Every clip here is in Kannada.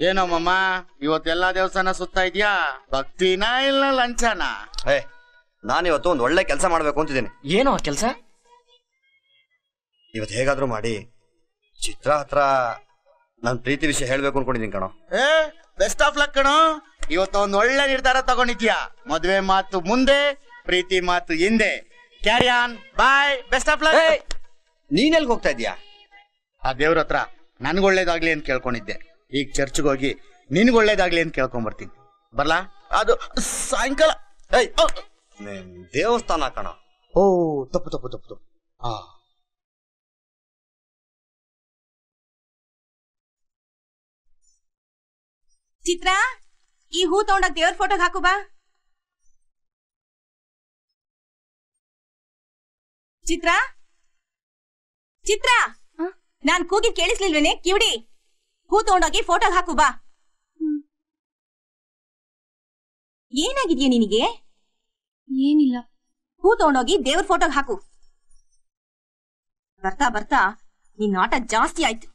ಏನೋ ಮಮ್ಮ ಇವತ್ತೆಲ್ಲಾ ದೇವಸ್ಥಾನ ಸುತ್ತಾ ಇದ್ಯಾ? ಭಕ್ತಿನಾ ಇಲ್ಲ ಲಂಚನಾ? ನಾನಿವತ್ತು ಒಂದ್ ಒಳ್ಳೆ ಕೆಲಸ ಮಾಡ್ಬೇಕು ಅಂತಿದ್ದೀನಿ. ಏನೋ ಕೆಲಸ? ಇವತ್ತು ಹೇಗಾದ್ರೂ ಮಾಡಿ ಚಿತ್ರ ಹತ್ರ ನನ್ ಪ್ರೀತಿ ವಿಷಯ ಹೇಳ್ಬೇಕು ಅನ್ಕೊಂಡಿದ್ದೀನಿ ಕಣೋ. ಬೆಸ್ಟ್ ಆಫ್ ಲಕ್ ಕಣೋ. ಇವತ್ತು ಒಂದ್ ಒಳ್ಳೆ ನಿರ್ಧಾರ ತಗೊಂಡಿದ್ಯಾ. ಮದ್ವೆ ಮಾತು ಮುಂದೆ, ಪ್ರೀತಿ ಮಾತು ಹಿಂದೆ. Carry on, boy, best of luck. ನೀನ್ ಎಲ್ಗ್ ಹೋಗ್ತಾ ಇದ್ಯಾ? ಆ ದೇವ್ರ ಹತ್ರ ನನ್ಗೆ ಒಳ್ಳೇದಾಗ್ಲಿ ಅಂತ ಕೇಳ್ಕೊಂಡಿದ್ದೆ. ಈಗ ಚರ್ಚ್ಗೆ ಹೋಗಿ ನಿನ್ಗೆ ಒಳ್ಳೇದಾಗ್ಲಿ ಅಂತ ಕೇಳ್ಕೊಂಡ್ ಬರ್ತೀನಿ. ಬರ್ಲಾ? ಅದು ಸಾಯಂಕಾಲ. ದೇವಸ್ಥಾನ ಕಣ. ಓ ತಪ್ಪು ತಪ್ಪು ತಪ್ಪು ತಪ್ಪು. ಚಿತ್ರ, ಈ ಹೂ ತಗೊಂಡಾಗ ದೇವ್ರ ಫೋಟೋಗೆ ಹಾಕು ಬಾ. ಚಿತ್ರ ಚಿತ್ರ, ನಾನ್ ಕೂಗಿ ಕೇಳಿಸ್ಲಿಲ್ವೇನೆ? ಕಿವಿಡಿ, ಹೂ ತಗೊಂಡೋಗಿ ಫೋಟೋಗೆ ಹಾಕು ಬಾ. ಏನಾಗಿದ್ಯಾ ನಿನಗೆ? ಏನಿಲ್ಲ. ಹೂ ತಗೊಂಡೋಗಿ ದೇವ್ರ ಫೋಟೋಗೆ ಹಾಕು. ಬರ್ತಾ ಬರ್ತಾ ನಿನ್ ಆಟ ಜಾಸ್ತಿ ಆಯ್ತು.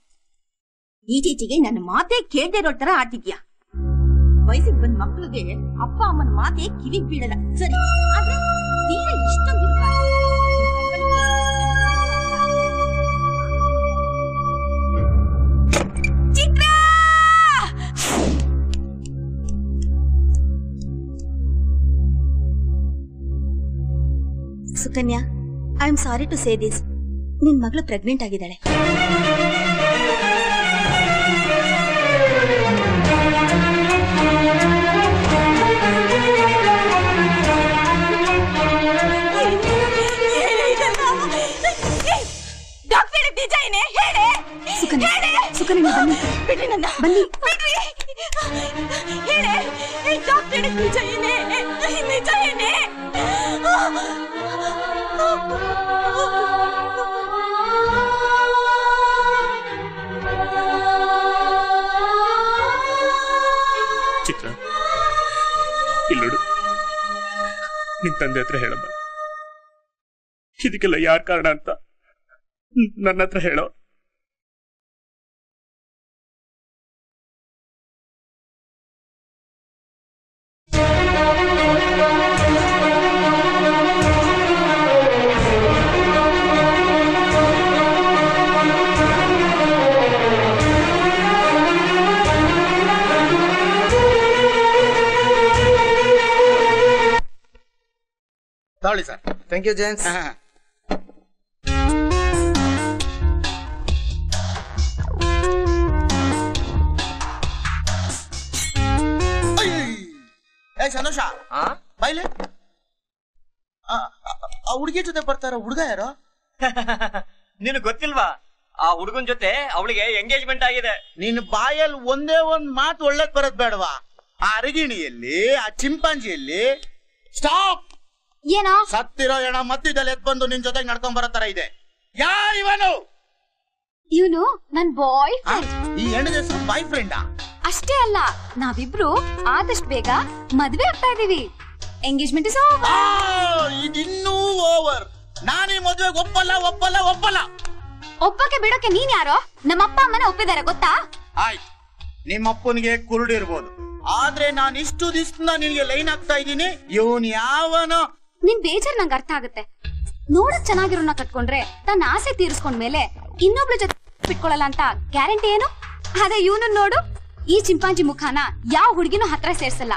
ಈಚೀಚೆಗೆ ನನ್ನ ಮಾತೇ ಕೇಳ್ದೆ ಇರೋ ತರ ಆಡ್ತಿದ್ಯಾ. ವಯಸ್ಸಿಗೆ ಬಂದ್ ಮಕ್ಳಿಗೆ ಅಪ್ಪ ಅಮ್ಮನ ಮಾತೇ ಕಿವಿಗ್ ಬೀಳಲ್ಲ. ಸರಿ, ಆದ್ರೆ ತೀರಾ ಇಷ್ಟೊಂದು Sukanya, I am sorry to say this. ನಿನ್ ಮಗಳು ಪ್ರೆಗ್ನೆಂಟ್ ಆಗಿದ್ದಾಳೆ. ಸುಕನ್ಯಾ, ಬನ್ನಿ ಬನ್ನಿ. ಚಿತ್ರ, ಇಲ್ಲೋಡು, ನಿನ್ ತಂದೆ ಹತ್ರ ಹೇಳಮ್ಮ. ಇದಕ್ಕೆಲ್ಲ ಯಾರ್ ಕಾರಣ ಅಂತ ನನ್ನ ಹತ್ರ ಹೇಳೋ. ತಗೊಳ್ಳಿ ಸರ್. Thank you James. ಸಂತೋಷ, ಬೈಲೆ ಆ ಹುಡುಗಿ ಜೊತೆ ಬರ್ತಾರ. ಹುಡುಗ ಯಾರೋ? ನಿನಗೆ ಗೊತ್ತಿಲ್ವಾ? ಆ ಹುಡುಗನ್ ಜೊತೆ ಅವಳಿಗೆ ಎಂಗೇಜ್ಮೆಂಟ್ ಆಗಿದೆ. ನಿನ್ ಬಾಯಲ್ಲಿ ಒಂದೇ ಒಂದ್ ಮಾತು ಒಳ್ಳೇದ್ ಬರೋದ್ ಬೇಡವಾ? ಆ ಅರಗಿಣಿಯಲ್ಲಿ, ಆ ಚಿಂಪಾಂಜಿಯಲ್ಲಿ. ಸ್ಟಾಪ್. ಏನೋ ಸತ್ತಿರೋ ಹೆಣ ಮಧ್ಯದಲ್ಲಿ ಎದ್ ಬಂದು ನಿನ್ ಜೊತೆಗೆ ನಡ್ಕೊಂಡ್ ಬರೋ ತರ ಇದೆ. ಯಾ ಇವನು? ಇವನು ನನ್ ಬಾಯ್. ಈ ಹೆಣ್ಣದ ಹೆಸರು ಬಾಯ್ ಫ್ರೆಂಡಾ? ಅಷ್ಟೇ ಅಲ್ಲ, ನಾವಿಬ್ರು ಆದಷ್ಟು ಬೇಗ ಮದ್ವೆ ಆಗ್ತಾ ಇದೀವಿ. Engagement is over. ಇದಿನ್ನೂ ಓವರ್. ನಾನೀ ಮದ್ವೆಗೆ ಒಪ್ಪಲ್ಲ ಒಪ್ಪಲ್ಲ ಒಪ್ಪಲ್ಲ. ಒಪ್ಪಕ್ಕೆ ಬಿಡೋಕೆ ನೀನ್ ಯಾರೋ? ನಮ್ಮ ಅಪ್ಪ ಅಮ್ಮನ ಒಪ್ಪಿದಾರೆ ಗೊತ್ತಾ? ಆಯ್ತು, ನಿಮ್ಮಪ್ಪನಿಗೆ ಕುರುಡಿರ್ಬೋದು, ಆದ್ರೆ ನಾನು ಇಷ್ಟು ದಿವಸದಿಂದ ನಿನ್ಗೆ ಲೈನ್ ಆಗ್ತಾ ಇದ್ದೀನಿ. ಇವನ್ ಯಾವನೋ? ನಿನ್ ಬೇಜಾರ್ ನಂಗೆ ಅರ್ಥ ಆಗುತ್ತೆ. ನೋಡಕ್ ಚೆನ್ನಾಗಿರೋನ ಕಟ್ಕೊಂಡ್ರೆ ತನ್ನ ಆಸೆ ತೀರಿಸ್ಕೊಂಡ್ಮೇಲೆ ಇನ್ನೊಬ್ಳ ಜೊತೆ ಬಿಟ್ಕೊಳ್ಳಲ್ಲ ಅಂತ ಗ್ಯಾರಂಟಿ ಏನು? ಆದ್ರೆ ಇವನು ನೋಡು, ಈ ಚಿಂಪಾಂಜಿ ಮುಖಾನ ಯಾವ ಹುಡುಗಿನೂ ಹತ್ರ ಸೇರ್ಸಲ್ಲ.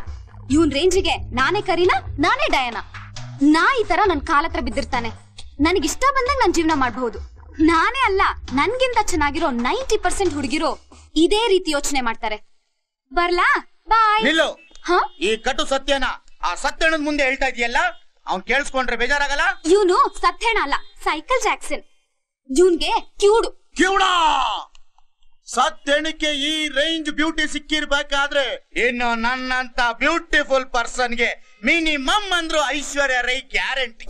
ಇವನ್ ರೇಂಜಿಗೆ ನಾನೇ ಕರೀನಾ, ನಾನೇ ಡಯನಾ. ನಾ ಈ ತರ ನನ್ ಕಾಲ ಹತ್ರ ಬಿದ್ದಿರ್ತಾನೆ. ನನಗಿಷ್ಟ ಬಂದಂಗ ನನ್ ಜೀವನ ಮಾಡಬಹುದು. ನಾನೇ ಅಲ್ಲ, ನನ್ಗಿಂತ ಚೆನ್ನಾಗಿರೋ 90% ಹುಡುಗಿರು ಇದೇ ರೀತಿ ಯೋಚನೆ ಮಾಡ್ತಾರೆ. ಬರ್ಲಾ? ಬಾಯ್. ನಿಲ್ಲು. ಈ ಕಟು ಸತ್ಯನ ಆ ಸತ್ಯಣ್ಣನ ಮುಂದೆ ಹೇಳ್ತಾ ಇದೆಯಲ್ಲ, ಅವ್ನ್ ಕೇಳಿಸ್ಕೊಂಡ್ರೆ ಬೇಜಾರಾಗಲ್ಲ? ಇವನು ಸತ್ಯಣ್ಣ ಅಲ್ಲ, ಸೈಕಲ್ ಜಾಕ್ಸನ್. ಇವನ್ಗೆ ಕ್ಯೂಡು. ಕ್ಯೂಡ? ಸತ್ಯಣ್ಣಕ್ಕೆ ಈ ರೇಂಜ್ ಬ್ಯೂಟಿ ಸಿಕ್ಕಿರ್ಬೇಕಾದ್ರೆ ಇನ್ನು ನನ್ನಂತ ಬ್ಯೂಟಿಫುಲ್ ಪರ್ಸನ್ಗೆ ಮಿನಿಮಮ್ ಅಂದ್ರು ಐಶ್ವರ್ಯ ರೈ ಗ್ಯಾರಂಟಿ.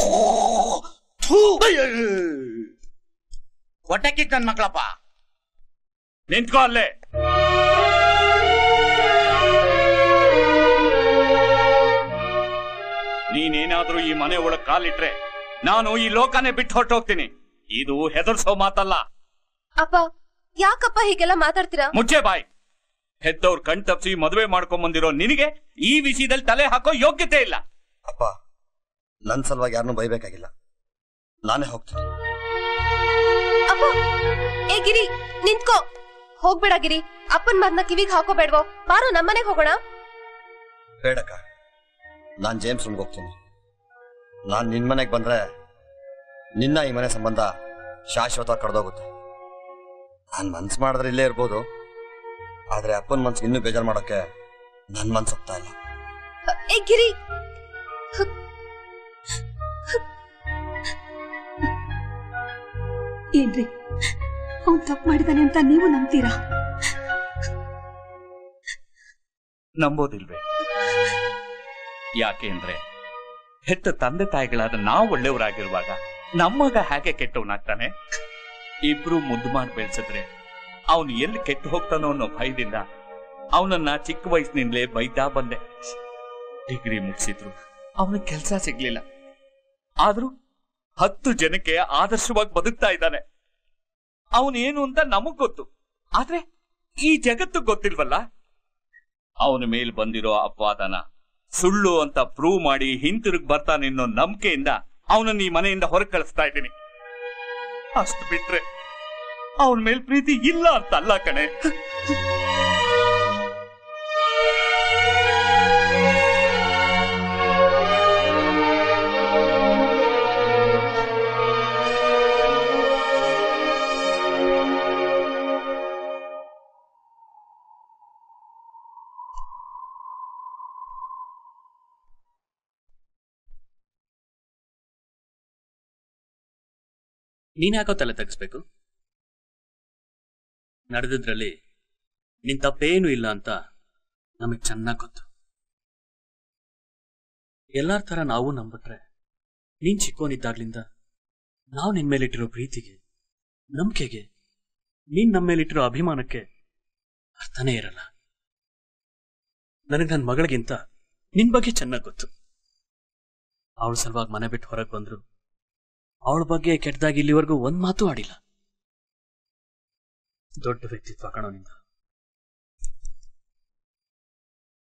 ಹೊಟ್ಟೆಕಿಕ್ ನನ್ ಮಕ್ಳಪ್ಪ. ನಿಂತ್ಕೋ ಅಲ್ಲೇ. ನೀನೇನಾದ್ರೂ ಈ ಮನೆ ಒಳಗ್ ಕಾಲಿಟ್ರೆ ನಾನು ಈ ಲೋಕನೇ ಬಿಟ್ಟು ಹೊರಟೋಗ್ತೀನಿ. ಇದು ಹೆದರ್ಸೋ ಮಾತಲ್ಲ. ಅಪ್ಪ, ಯಾಕಪ್ಪ ಹೀಗೆಲ್ಲ ಮಾತಾಡ್ತೀರಾ? ಮುಚ್ಚೆ ಬಾಯ್. ಹೆತ್ತವ್ರ ಕಣ್ ತಪ್ಸಿ ಮದುವೆ ಮಾಡ್ಕೊಂಡ್ ಬಂದಿರೋ ನಿನಗೆ ಈ ವಿಷಯದಲ್ಲಿ ತಲೆ ಹಾಕೋ ಯೋಗ್ಯತೆ ಇಲ್ಲ. ಅಪ್ಪ, ನನ್ ಸಲುವಾಗಿ ಯಾರನ್ನೂ ಬೈಬೇಕಾಗಿಲ್ಲ, ನಾನೇ ಹೋಗ್ತೀನಿ. ಅಪ್ಪ, ಏ ಗಿರಿ ನಿಂತ್ಕೋ. ಹೋಗ್ಬೇಡ ಗಿರಿ, ಅಪ್ಪನ್ ಮಾತನ್ನ ಕಿವಿಗೆ ಹಾಕೋಬೇಡ್ವೋ. ಬಾರೋ ನಮ್ಮನೆಗೆ ಹೋಗೋಣ. ಬೇಡಕ್ಕ, ನಾನ್ ಜೇಮ್ಸ್ ರೂಮ್ಗೆ ಹೋಗ್ತೀನಿ. ನಾನ್ ನಿನ್ ಮನೆಗೆ ಬಂದ್ರೆ ನಿನ್ನ ಈ ಮನೆ ಸಂಬಂಧ ಶಾಶ್ವತವಾಗಿ ಕಡ್ದೋಗುತ್ತೆ. ನಾನ್ ಮನ್ಸು ಮಾಡಿದ್ರೆ ಇಲ್ಲೇ ಇರ್ಬೋದು, ಆದ್ರೆ ಅಪ್ಪನ ಮನ್ಸಿಗೆ ಇನ್ನೂ ಬೇಜಾರು ಮಾಡೋಕೆ ನನ್ ಮನ್ಸು ಹೋಗ್ತಾ ಇಲ್ಲ. ಏ ಗಿರಿ, ಏನ್ರಿ, ಅವ್ನು ತಪ್ಪು ಮಾಡಿದಾನೆ ಅಂತ ನೀವು ನಂಬ್ತೀರಾ? ನಂಬೋದಿಲ್ವೇ? ಯಾಕೆ ಅಂದ್ರೆ ಹೆತ್ತ ತಂದೆ ತಾಯಿಗಳಾದ ನಾವು ಒಳ್ಳೆಯವರಾಗಿರುವಾಗ ನಮ್ಮಗ ಹೇಗೆ ಕೆಟ್ಟವನಾಗ್ತಾನೆ? ಇಬ್ರು ಮುದ್ದು ಮಾಡಿ ಬೆಳೆಸಿದ್ರೆ ಅವನು ಎಲ್ಲಿ ಕೆಟ್ಟು ಹೋಗ್ತಾನೋ ಅನ್ನೋ ಭಯದಿಂದ ಅವನನ್ನ ಚಿಕ್ಕ ವಯಸ್ಸಿನಿಂದಲೇ ಬೈತಾ ಬಂದೆ. ಡಿಗ್ರಿ ಮುಗಿಸಿದ್ರು ಅವನಿಗೆ ಕೆಲಸ ಸಿಗ್ಲಿಲ್ಲ, ಆದ್ರೂ 10 ಜನಕ್ಕೆ ಆದರ್ಶವಾಗಿ ಬದುಕ್ತಾ ಇದ್ದಾನೆ. ಅವನೇನು ಅಂತ ನಮಗ್ ಗೊತ್ತು, ಆದ್ರೆ ಈ ಜಗತ್ತು ಗೊತ್ತಿಲ್ವಲ್ಲ. ಅವನ ಮೇಲ್ ಬಂದಿರೋ ಅಪವಾದನ ಸುಳ್ಳು ಅಂತ ಪ್ರೂವ್ ಮಾಡಿ ಹಿಂತಿರುಗಿ ಬರ್ತಾನೆ ಅನ್ನೋ ನಂಬಿಕೆಯಿಂದ ಅವನನ್ನ ಈ ಮನೆಯಿಂದ ಹೊರಗೆ ಕಳಿಸ್ತಾ ಇದ್ದೀನಿ. ಅಷ್ಟು ಬಿಟ್ರೆ ಅವನ ಮೇಲ್ ಪ್ರೀತಿ ಇಲ್ಲ ಅಂತ ಅಲ್ಲ ಕಣೆ. ನೀನ್ ಯಾಕೋ ತಲೆ ತಗ್ಸ್ಬೇಕು? ನಡೆದಿದ್ರಲ್ಲಿ ನಿನ್ ತಪ್ಪೇನು ಇಲ್ಲ ಅಂತ ನಮಗ್ ಚೆನ್ನಾಗ್ ಗೊತ್ತು. ಎಲ್ಲಾರ ತರ ನಾವು ನಂಬಿಟ್ರೆ ನೀನ್ ಚಿಕ್ಕೋನಿದ್ದಾಗ್ಲಿಂದ ನಾವು ನಿನ್ ಮೇಲಿಟ್ಟಿರೋ ಪ್ರೀತಿಗೆ, ನಂಬಿಕೆಗೆ, ನೀನ್ ನಮ್ಮ ಮೇಲಿಟ್ಟಿರೋ ಅಭಿಮಾನಕ್ಕೆ ಅರ್ಥನೇ ಇರಲ್ಲ. ನನಗ್ ನನ್ನ ಮಗಳಿಗಿಂತ ನಿನ್ ಬಗ್ಗೆ ಚೆನ್ನಾಗ್ ಗೊತ್ತು. ಅವಳ ಸಲುವಾಗಿ ಮನೆ ಬಿಟ್ಟು ಹೊರಗೆ ಬಂದ್ರು ಅವಳ ಬಗ್ಗೆ ಕೆಟ್ಟದಾಗಿ ಇಲ್ಲಿವರೆಗೂ ಒಂದ್ ಮಾತು ಆಡಿಲ್ಲ. ದೊಡ್ಡ ವ್ಯಕ್ತಿತ್ವ ಕಣೋ ನಿಂದ.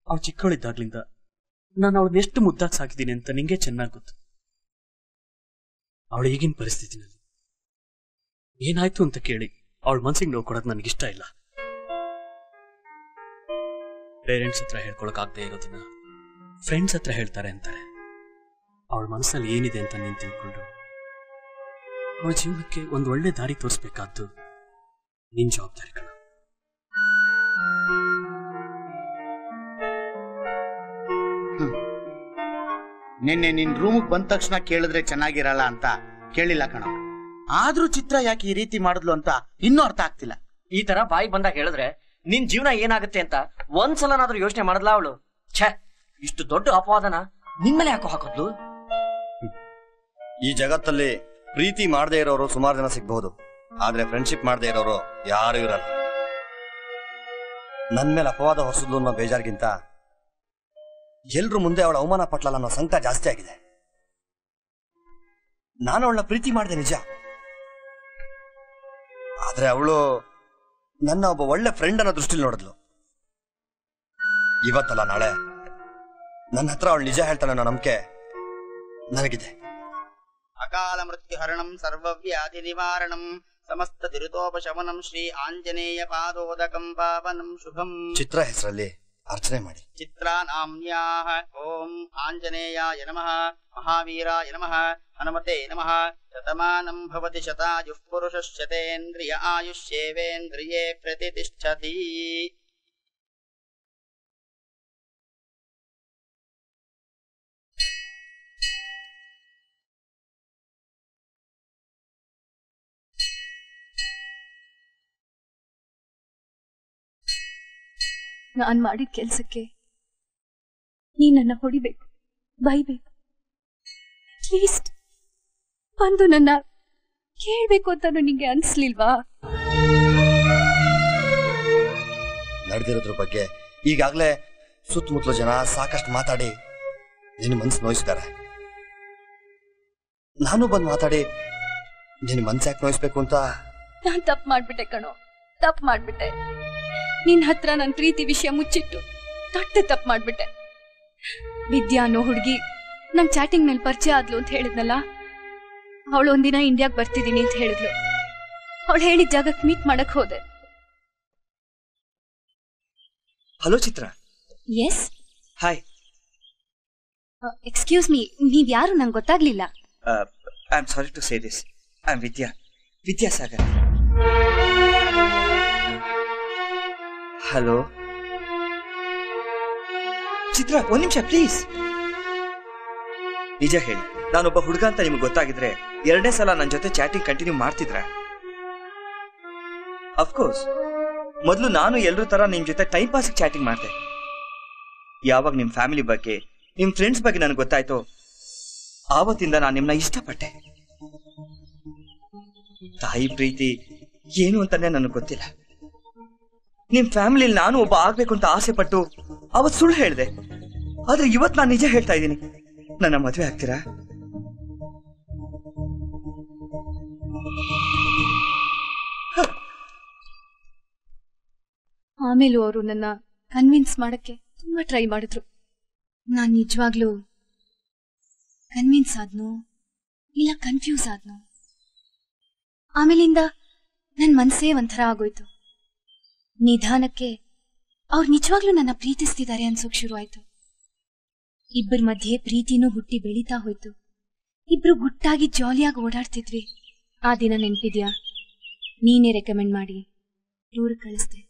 ಅವಳು ಚಿಕ್ಕವಳಿದ್ದಾಗ್ಲಿಂದ ನಾನು ಅವಳನ್ನ ಎಷ್ಟು ಮುದ್ದಾಗಿ ಸಾಕಿದ್ದೀನಿ ಅಂತ ನಿಂಗೆ ಚೆನ್ನಾಗಿ ಗೊತ್ತು. ಅವಳು ಈಗಿನ ಪರಿಸ್ಥಿತಿನಲ್ಲಿ ಏನಾಯ್ತು ಅಂತ ಕೇಳಿ ಅವಳ ಮನ್ಸಿಗೆ ನೋವು ಕೊಡೋದು ನನಗಿಷ್ಟ ಇಲ್ಲ. ಪೇರೆಂಟ್ಸ್ ಹತ್ರ ಹೇಳ್ಕೊಳಕ್ಕಾಗದೆ ಇರೋದನ್ನ ಫ್ರೆಂಡ್ಸ್ ಹತ್ರ ಹೇಳ್ತಾರೆ ಅಂತಾರೆ. ಅವಳ ಮನಸ್ಸಲ್ಲಿ ಏನಿದೆ ಅಂತ ನೀನ್ ತಿಳ್ಕೊಂಡು ಅವಳ ಜೀವನಕ್ಕೆ ಒಂದು ಒಳ್ಳೆ ದಾರಿ ತೋರಿಸ್ಬೇಕಾದ್ದು ನಿನ್ ಜವಾಬ್ದಾರಿ ಕಣ. ನಿನ್ನೆ ನಿನ್ ರೂಮ್ಗೆ ಬಂದ ತಕ್ಷಣ ಕೇಳಿದ್ರೆ ಚೆನ್ನಾಗಿರಲ್ಲ ಅಂತ ಕೇಳಿಲ್ಲ ಕಣ. ಆದ್ರೂ ಚಿತ್ರ ಯಾಕೆ ಈ ರೀತಿ ಮಾಡಿದ್ಲು ಅಂತ ಇನ್ನೂ ಅರ್ಥ ಆಗ್ತಿಲ್ಲ. ಈ ತರ ಬಾಯಿ ಬಂದಾಗ ಹೇಳಿದ್ರೆ ನಿನ್ ಜೀವನ ಏನಾಗುತ್ತೆ ಅಂತ ಒಂದ್ಸಲನಾದ್ರೂ ಯೋಚನೆ ಮಾಡದ್ಲ ಅವಳು? ಛೇ, ಇಷ್ಟು ದೊಡ್ಡ ಅಪವಾದನ ನಿಮ್ಮಲೆ ಯಾಕೋ ಹಾಕೋದ್ಲು? ಈ ಜಗತ್ತಲ್ಲಿ ಪ್ರೀತಿ ಮಾಡದೇ ಇರೋರು ಸುಮಾರು ಜನ ಸಿಗ್ಬಹುದು, ಆದ್ರೆ ಫ್ರೆಂಡ್ಶಿಪ್ ಮಾಡದೇ ಇರೋರು ಯಾರು ಇರಲ್ಲ. ನನ್ ಮೇಲೆ ಅಪವಾದ ಹೊರಿಸಿದ್ಲು ಅನ್ನೋ ಬೇಜಾರ್ಗಿಂತ ಎಲ್ರು ಮುಂದೆ ಅವಳ ಅವಮಾನ ಪಟ್ಲಲ್ಲ ಅನ್ನೋ ಸಂಕಟ ಜಾಸ್ತಿ ಆಗಿದೆ. ನಾನು ಅವಳನ್ನ ಪ್ರೀತಿ ಮಾಡಿದೆ ನಿಜ, ಆದ್ರೆ ಅವಳು ನನ್ನ ಒಬ್ಬ ಒಳ್ಳೆ ಫ್ರೆಂಡ್ ಅನ್ನೋ ದೃಷ್ಟಿಲಿ ನೋಡಿದ್ಲು. ಇವತ್ತಲ್ಲ ನಾಳೆ ನನ್ನ ಹತ್ರ ಅವಳು ನಿಜ ಹೇಳ್ತಾನೆ ಅನ್ನೋ ನಂಬಿಕೆ ನನಗಿದೆ. ಅಕಾಲ ಮೃತ್ಯು ಹರಣಂ ಸರ್ವವ್ಯಾಧಿ ನಿವಾರಣಂ ಸಮಸ್ತ ದುರಿತೋಪಶಮನಂ ಶ್ರೀ ಆಂಜನೇಯ ಪಾದೋದಕಂ ಪಾವನಂ ಶುಭಂ. ಚಿತ್ರ ಹೆಸರಲ್ಲಿ ಅರ್ಚನೆ ಮಾಡಿ. ಚಿತ್ರಾನಾಮ್ಯಾಹ ಓಂ ಆಂಜನೇಯಾಯ ನಮಃ, ಮಹಾವೀರಾಯ ನಮಃ, ಹನುಮತೆ ನಮಃ. ಶತಮಾನಂ ಭವತಿ ಶತಾಯುಃ ಪುರುಷಶ್ಚತೇಂದ್ರಿಯ ಆಯುಷ್ಯೇವೇಂದ್ರಿಯೇ ಪ್ರತಿಷ್ಠತಿ. ನಾನ್ ಮಾಡಿದ ಕೆಲ್ಸಕ್ಕೆ ನೀ ನನ್ನ ಹೊಡಿಬೇಕು, ಬೈಬೇಕು, ಅಟ್ಲೀಸ್ಟ್ ಬಂದು ನನ್ನ ಕೇಳ್ಬೇಕು ಅಂತಾನು ನಿಂಗೆ ಅನ್ಸ್ಲಿಲ್ವಾ? ನಡೆದಿರೋದ್ರ ಬಗ್ಗೆ ಈಗಾಗಲೇ ಸುತ್ತಮುತ್ತಲ ಜನ ಸಾಕಷ್ಟು ಮಾತಾಡಿ ನಿನ್ನ ಮನ್ಸು ನೋಯಿಸಿದ್ದಾರೆ. ನಾನು ಬಂದು ಮಾತಾಡಿ ನಿನ್ನ ಮನ್ಸು ಯಾಕೆ ನೋಯಿಸ್ಬೇಕು ಅಂತ ನಾನ್ ತಪ್ಪು ಮಾಡ್ಬಿಟ್ಟೆ ಕಣೋ, ತಪ್ಪು ಮಾಡ್ಬಿಟ್ಟೆ. ನಿನ್ ಹತ್ರ ನನ್ ಪ್ರೀತಿ ವಿಷಯ ಮುಚ್ಚಿಟ್ಟು ದೊಡ್ಡ ತಪ್ಪು ಮಾಡ್ಬಿಟ್ಟೆ. ವಿದ್ಯಾ ಅನ್ನೋ ಹುಡುಗಿ ನಮ್ ಚಾಟಿಂಗ್ ಮೇಲೆ ಪರಿಚಯ ಆದ್ಲು ಅಂತ ಹೇಳಿದ್ನಲ್ಲ, ಅವಳು ಒಂದಿನ ಇಂಡಿಯಾಗ್ ಬರ್ತಿದೀನಿ ಅಂತ ಹೇಳಿದ್ಲು. ಅವಳು ಹೇಳಿದ ಜಾಗಕ್ಕೆ ಮೀಟ್ ಮಾಡಕ್ ಹೋದೆ. Hello Chitra. Yes. Hi. Excuse me, ನೀವ್ ಯಾರು ನಂಗೆ ಗೊತ್ತಾಗ್ಲಿಲ್ಲ. I am sorry to say this. I am Vidyasagar. Hello Chitra, ಒಂದ್ ನಿಮಿಷ ಪ್ಲೀಸ್. ನಿಜ ಹೇಳಿ, ನಾನೊಬ್ಬ ಹುಡುಗ ಅಂತ ನಿಮ್ಗೆ ಗೊತ್ತಾಗಿದ್ರೆ 2ನೇ ಸಲ ನನ್ನ ಜೊತೆ ಚಾಟಿಂಗ್ ಕಂಟಿನ್ಯೂ ಮಾಡ್ತಿದ್ರ? ಅಫ್ಕೋರ್ಸ್, ಮೊದಲು ನಾನು ಎಲ್ರ ತರ ನಿಮ್ ಜೊತೆ ಟೈಮ್ ಪಾಸ್ ಚಾಟಿಂಗ್ ಮಾಡ್ದೆ. ಯಾವಾಗ ನಿಮ್ ಫ್ಯಾಮಿಲಿ ಬಗ್ಗೆ, ನಿಮ್ ಫ್ರೆಂಡ್ಸ್ ಬಗ್ಗೆ ನನಗೆ ಗೊತ್ತಾಯ್ತೋ, ಆವತ್ತಿಂದ ನಾನು ನಿಮ್ನ ಇಷ್ಟಪಟ್ಟೆ. ತಾಯಿ ಪ್ರೀತಿ ಏನು ಅಂತಾನೆ ನನಗೆ ಗೊತ್ತಿಲ್ಲ. ನಿಮ್ ಫ್ಯಾಮಿಲಿ ನಾನು ಒಬ್ಬ ಆಗ್ಬೇಕು ಅಂತ ಆಸೆ ಪಟ್ಟು ಅವತ್ ಸುಳ್ಳು ಹೇಳ್ದೆ. ಆದ್ರೆ ಇವತ್ ನಾನು ನಿಜ ಹೇಳ್ತಾ ಇದ್ದೀನಿ. ನನ್ನ ಮದುವೆ ಆಗ್ತೀರಾ? ಆಮೇಲೂ ಅವರು ನನ್ನ ಕನ್ವಿನ್ಸ್ ಮಾಡಕ್ಕೆ ತುಂಬಾ ಟ್ರೈ ಮಾಡಿದ್ರು. ನಾನ್ ನಿಜವಾಗ್ಲೂ ಕನ್ವಿನ್ಸ್ ಆದ್ನೋ ಇಲ್ಲ ಕನ್ಫ್ಯೂಸ್ ಆದ್ನೋ. ಆಮೇಲಿಂದ ನನ್ ಮನ್ಸೇ ಒಂಥರ ಆಗೋಯ್ತು. ನಿಧಾನಕ್ಕೆ ಅವ್ರು ನಿಜವಾಗ್ಲೂ ನನ್ನ ಪ್ರೀತಿಸ್ತಿದ್ದಾರೆ ಅನ್ಸೋಕ್ ಶುರು ಆಯ್ತು. ಇಬ್ಬರ ಮಧ್ಯೆ ಪ್ರೀತಿನೂ ಹುಟ್ಟಿ ಬೆಳೀತಾ ಹೋಯ್ತು. ಇಬ್ರು ಗುಟ್ಟಾಗಿ ಜಾಲಿಯಾಗಿ ಓಡಾಡ್ತಿದ್ವಿ. ಆ ದಿನ ನೆನ್ಪಿದ್ಯಾ? ನೀನೇ ರೆಕಮೆಂಡ್ ಮಾಡಿ ಟೂರ್ ಕಳಿಸ್ದೆ.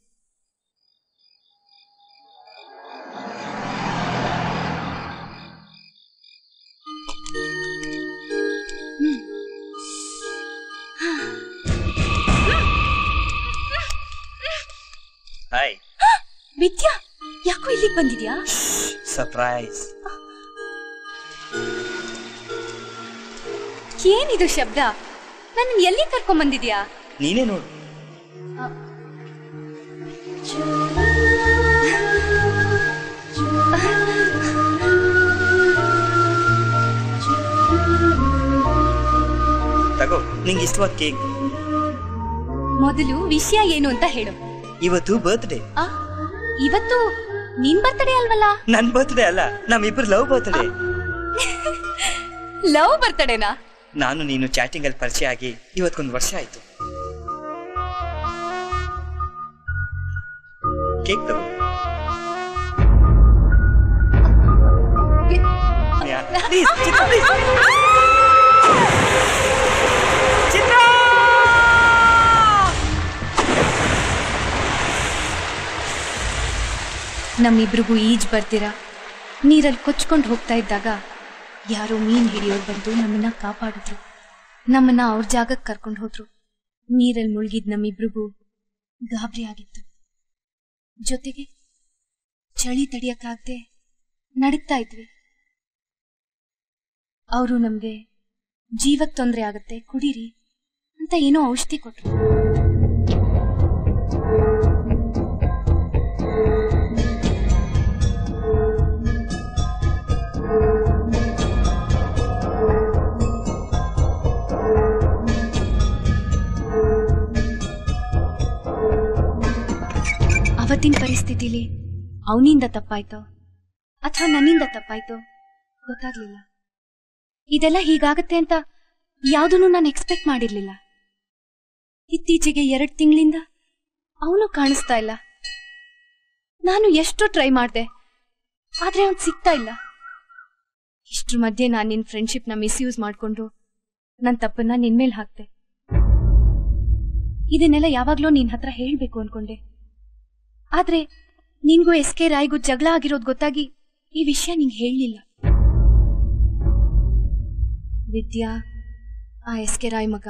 ಹಾಯ್ ವಿದ್ಯಾ, ಯಾಕೋ ಇಲ್ಲಿಗೆ ಬಂದಿದ್ಯಾ? ಸರ್ಪ್ರೈಸ್. ಏನಿದು ಶಬ್ದ? ನನ್ನ ಎಲ್ಲಿ ಕರ್ಕೊಂಡ್ ಬಂದಿದ್ಯಾ? ನೀನೇ ನೋಡು. ತಗೋ, ನಿಂಗೆ ಇಷ್ಟವಾದ ಕೇಕ್. ಮೊದಲು ವಿಷಯ ಏನು ಅಂತ ಹೇಳು. ಇವತ್ತು ಬರ್ತ್ಡೇ. ಇವತ್ತು ನಿನ್ ಬರ್ತ್ಡೇ ಅಲ್ವಲ್ಲ? ನನ್ ಬರ್ತ್ಡೇ ಅಲ್ಲ, ನಮ್ಮಿಬ್ರು ಲವ್ ಬರ್ತ್ಡೇ. ಲವ್ ಬರ್ತ್ಡೇನಾ? ನಾನು ನೀನು ಚಾಟಿಂಗ್ ಅಲ್ಲಿ ಪರಿಚಯ ಆಗಿ ಇವತ್ತೊಂದು ವರ್ಷ ಆಯ್ತು. ಕೇಕ್ ತಗೋ. ನಮ್ಮಿಬ್ರಿಗೂ ಈಜ್ ಬರ್ತೀರಾ ನೀರಲ್ಲಿ ಕೊಚ್ಕೊಂಡು ಹೋಗ್ತಾ ಇದ್ದಾಗ ಯಾರೋ ಮೀನ್ ಹಿಡಿಯೋರು ಬಂದು ನಮ್ಮನ್ನ ಕಾಪಾಡಿದ್ರು. ನಮ್ಮನ್ನ ಅವ್ರ ಜಾಗಕ್ಕೆ ಕರ್ಕೊಂಡು ಹೋದ್ರು. ನೀರಲ್ಲಿ ಮುಳುಗಿದ್ ನಮ್ಮಿಬ್ರಿಗೂ ಗಾಬರಿ ಆಗಿತ್ತು. ಜೊತೆಗೆ ಚಳಿ ತಡಿಯಕ್ಕಾಗದೆ ನಡುಗ್ತಾ ಇದ್ವಿ. ಅವರು ನಮ್ಗೆ ಜೀವಕ್ಕೆ ತೊಂದರೆ ಆಗತ್ತೆ, ಕುಡೀರಿ ಅಂತ ಏನೋ ಔಷಧಿ ಕೊಟ್ರು. ಅವತ್ತಿನ ಪರಿಸ್ಥಿತಿಲಿ ಅವನಿಂದ ತಪ್ಪಾಯ್ತೋ ಅಥವಾ ನನ್ನಿಂದ ತಪ್ಪಾಯ್ತೋ ಗೊತ್ತಾಗ್ಲಿಲ್ಲ. ಇದೆಲ್ಲ ಹೀಗಾಗತ್ತೆ ಅಂತ ಯಾವುದನ್ನು ನಾನು ಎಕ್ಸ್ಪೆಕ್ಟ್ ಮಾಡಿರ್ಲಿಲ್ಲ. ಇತ್ತೀಚೆಗೆ 2 ತಿಂಗಳಿಂದ ಅವನು ಕಾಣಿಸ್ತಾ ಇಲ್ಲ. ನಾನು ಎಷ್ಟೋ ಟ್ರೈ ಮಾಡ್ದೆ, ಆದ್ರೆ ಅವನ್ ಸಿಗ್ತಾ ಇಲ್ಲ. ಇಷ್ಟ್ರ ಮಧ್ಯೆ ನಾನು ನಿನ್ ಫ್ರೆಂಡ್ಶಿಪ್ನ ಮಿಸ್ಯೂಸ್ ಮಾಡ್ಕೊಂಡು ನನ್ನ ತಪ್ಪನ್ನ ನಿನ್ಮೇಲೆ ಹಾಕ್ತೆ. ಇದನ್ನೆಲ್ಲ ಯಾವಾಗ್ಲೂ ನಿನ್ ಹತ್ರ ಹೇಳ್ಬೇಕು ಅನ್ಕೊಂಡೆ. ಆದ್ರೆ ನಿನ್ಗೂ SK ರಾಯ್ಗೂ ಜಗಳ ಆಗಿರೋದು ಗೊತ್ತಾಗಿ ಈ ವಿಷಯ ನಿಂಗೆ ಹೇಳಲಿಲ್ಲ. ವಿದ್ಯಾ ಆ SK ರಾಯ್ ಮಗ.